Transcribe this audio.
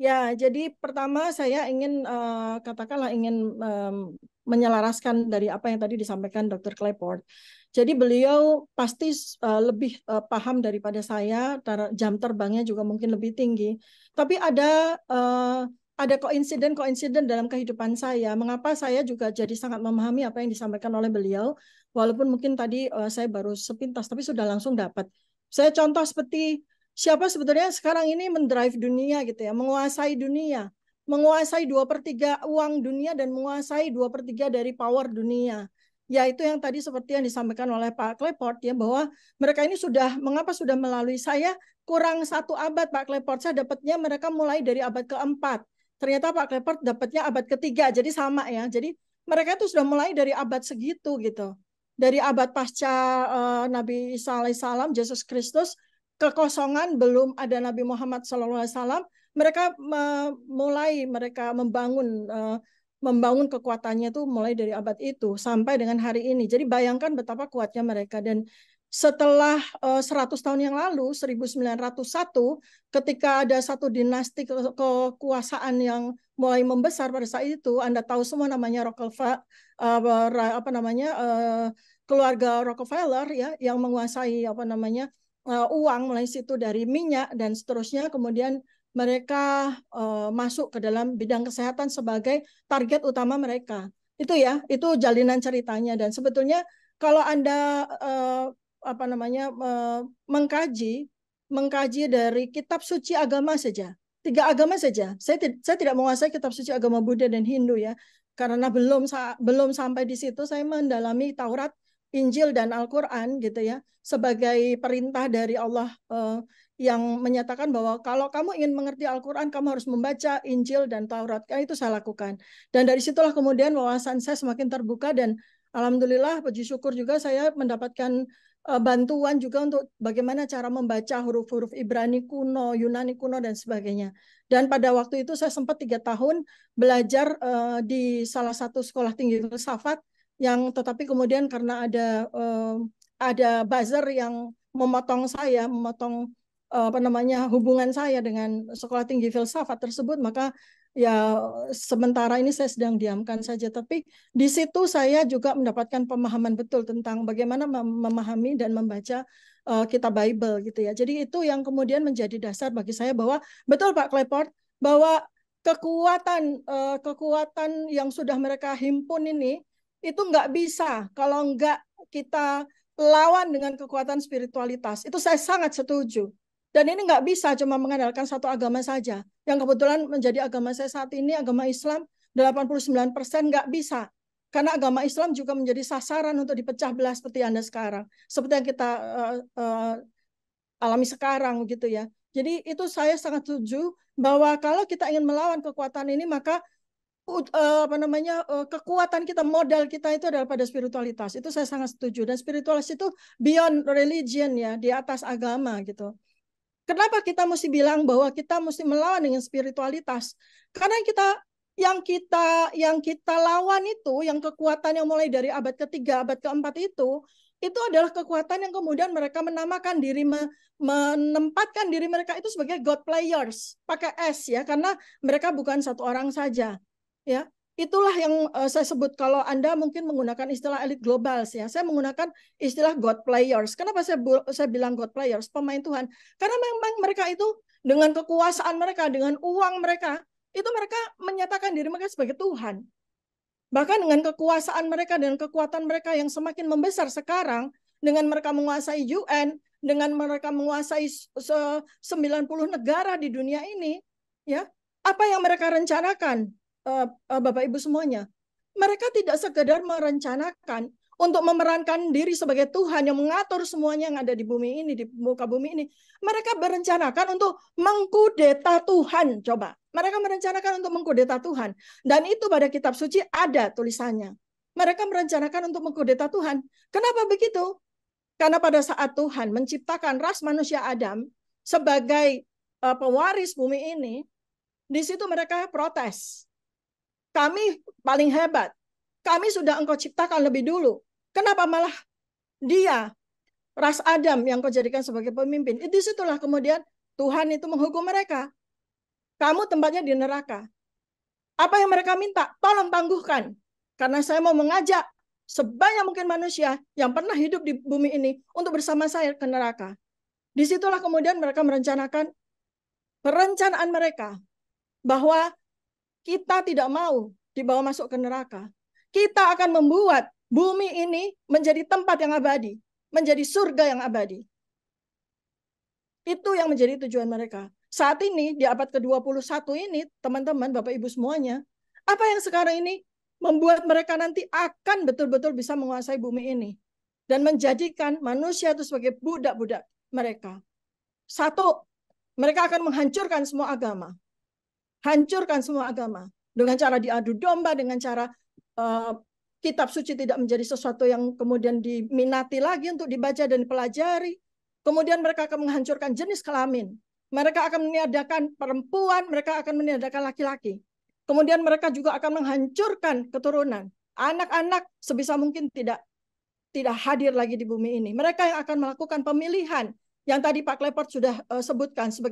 Ya, jadi pertama saya ingin katakanlah ingin menyelaraskan dari apa yang tadi disampaikan Dr. Clayport. Jadi beliau pasti lebih paham daripada saya, jam terbangnya juga mungkin lebih tinggi. Tapi ada koinsiden-koinsiden dalam kehidupan saya. Mengapa saya juga jadi sangat memahami apa yang disampaikan oleh beliau, walaupun mungkin tadi saya baru sepintas, tapi sudah langsung dapat. Saya contoh seperti siapa sebetulnya sekarang ini mendrive dunia gitu ya, menguasai 2/3 uang dunia dan menguasai 2/3 dari power dunia. Yaitu yang tadi seperti yang disampaikan oleh Pak Clayport ya, bahwa mereka ini mengapa sudah melalui saya kurang 1 abad Pak Clayport, saya dapatnya mereka mulai dari abad keempat. Ternyata Pak Clayport dapatnya abad ketiga, jadi sama ya. Jadi mereka itu sudah mulai dari abad segitu gitu. Dari abad pasca Nabi Isa alaihissalam, Yesus Kristus, kekosongan belum ada Nabi Muhammad SAW, mereka membangun kekuatannya itu mulai dari abad itu sampai dengan hari ini. Jadi bayangkan betapa kuatnya mereka. Dan setelah 100 tahun yang lalu, 1901, ketika ada satu dinasti kekuasaan yang mulai membesar pada saat itu, Anda tahu semua namanya Rockefeller, keluarga Rockefeller ya, yang menguasai uang mulai situ dari minyak dan seterusnya. Kemudian mereka masuk ke dalam bidang kesehatan sebagai target utama mereka. Itu ya, itu jalinan ceritanya. Dan sebetulnya kalau Anda mengkaji dari kitab suci agama saja, 3 agama saja. Saya tidak menguasai kitab suci agama Buddha dan Hindu ya, karena belum sampai di situ. Saya mendalami Taurat, Injil dan Al-Quran gitu ya, sebagai perintah dari Allah yang menyatakan bahwa kalau kamu ingin mengerti Al-Quran, kamu harus membaca Injil dan Taurat. Itu saya lakukan. Dan dari situlah kemudian wawasan saya semakin terbuka, dan alhamdulillah, puji syukur juga saya mendapatkan bantuan juga untuk bagaimana cara membaca huruf-huruf Ibrani kuno, Yunani kuno, dan sebagainya. Dan pada waktu itu saya sempat 3 tahun belajar di salah satu sekolah tinggi filsafat, yang tetapi kemudian karena ada buzzer yang memotong hubungan saya dengan sekolah tinggi filsafat tersebut, maka ya sementara ini saya sedang diamkan saja. Tapi di situ saya juga mendapatkan pemahaman betul tentang bagaimana memahami dan membaca kitab Bible gitu ya. Jadi itu yang kemudian menjadi dasar bagi saya bahwa betul Pak Clayport, bahwa kekuatan yang sudah mereka himpun ini itu nggak bisa kalau nggak kita lawan dengan kekuatan spiritualitas. Itu saya sangat setuju. Dan ini nggak bisa cuma mengandalkan satu agama saja. Yang kebetulan menjadi agama saya saat ini, agama Islam, 89% nggak bisa. Karena agama Islam juga menjadi sasaran untuk dipecah belah seperti Anda sekarang. Seperti yang kita alami sekarang gitu ya. Jadi itu saya sangat setuju bahwa kalau kita ingin melawan kekuatan ini, maka kekuatan kita, modal kita itu adalah pada spiritualitas. Itu saya sangat setuju. Dan spiritualitas itu beyond religion ya, di atas agama gitu. Kenapa kita mesti bilang bahwa kita mesti melawan dengan spiritualitas? Karena yang kita lawan itu, yang kekuatan yang mulai dari abad ketiga, abad keempat itu adalah kekuatan yang kemudian mereka menempatkan diri mereka itu sebagai God players, pakai S ya, karena mereka bukan satu orang saja, ya. Itulah yang saya sebut, kalau Anda mungkin menggunakan istilah elit global ya, saya menggunakan istilah God players. Kenapa saya bilang God players, pemain Tuhan? Karena memang mereka itu dengan kekuasaan mereka, dengan uang mereka, itu mereka menyatakan diri mereka sebagai Tuhan. Bahkan dengan kekuasaan mereka dan kekuatan mereka yang semakin membesar sekarang, dengan mereka menguasai UN, dengan mereka menguasai 90 negara di dunia ini, ya, apa yang mereka rencanakan, Bapak Ibu semuanya? Mereka tidak sekedar merencanakan untuk memerankan diri sebagai Tuhan yang mengatur semuanya yang ada di bumi ini, di muka bumi ini. Mereka berencanakan untuk mengkudeta Tuhan. Coba, mereka merencanakan untuk mengkudeta Tuhan. Dan itu pada kitab suci ada tulisannya. Mereka merencanakan untuk mengkudeta Tuhan. Kenapa begitu? Karena pada saat Tuhan menciptakan ras manusia Adam sebagai pewaris bumi ini, di situ mereka protes. Kami paling hebat. Kami sudah engkau ciptakan lebih dulu. Kenapa malah dia, ras Adam, yang kau jadikan sebagai pemimpin? Di situlah kemudian Tuhan itu menghukum mereka. kamu tempatnya di neraka. Apa yang mereka minta? Tolong tangguhkan. Karena saya mau mengajak sebanyak mungkin manusia yang pernah hidup di bumi ini untuk bersama saya ke neraka. Disitulah kemudian mereka merencanakan perencanaan mereka bahwa kita tidak mau dibawa masuk ke neraka. Kita akan membuat bumi ini menjadi tempat yang abadi, menjadi surga yang abadi. Itu yang menjadi tujuan mereka. Saat ini, di abad ke-21 ini, teman-teman, Bapak Ibu semuanya, apa yang sekarang ini membuat mereka nanti akan betul-betul bisa menguasai bumi ini dan menjadikan manusia itu sebagai budak-budak mereka. Satu, mereka akan menghancurkan semua agama. Hancurkan semua agama. Dengan cara diadu domba, dengan cara kitab suci tidak menjadi sesuatu yang kemudian diminati lagi untuk dibaca dan dipelajari. Kemudian mereka akan menghancurkan jenis kelamin. Mereka akan meniadakan perempuan, mereka akan meniadakan laki-laki. Kemudian mereka juga akan menghancurkan keturunan. Anak-anak sebisa mungkin tidak hadir lagi di bumi ini. Mereka yang akan melakukan pemilihan yang tadi Pak Klepot sudah sebutkan sebagai